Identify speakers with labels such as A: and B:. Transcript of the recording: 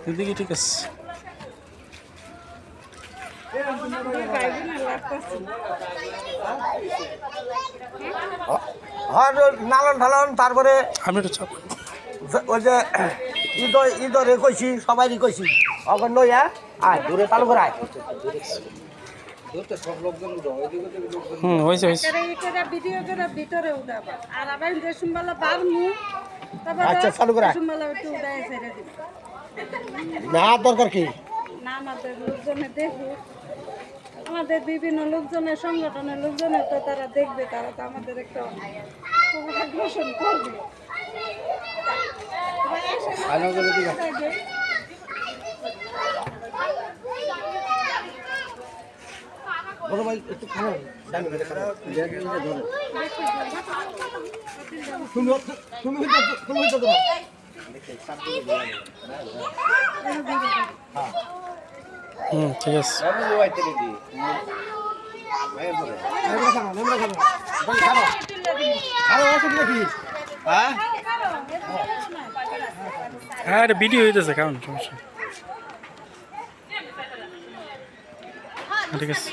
A: এদিকে ঠিক আছে।
B: নালন ঢালন তারপরে
A: আমি একটু চাপ
B: ওই যে ঈদরে কইছি সবাইরই কইছি অগর নইয়া আয় দূরে চালু করে আয়
A: হয়েছে হয়েছে।
C: ভিডিও করে ভিতরে উঠাবা আর আবার রেশমবালা বারমু
B: আচ্ছা চালু করে আয়।
C: রেশমবালা একটু উঠায় ছেড়ে দিব
B: না দরকার কি
C: না আমাদের লোকজনে দেখুক আমাদের বিভিন্ন লোকজনের সংগঠনের লোকজনের তো তারা দেখবে তারা তো আমাদের একটা আকর্ষণ করবে
B: বড় ভাই একটু খারাপ তুমি তো
A: ঠিক আছে। হ্যাঁ এটা ভিডিও হইতেছে কেমন সমস্যা ঠিক আছে।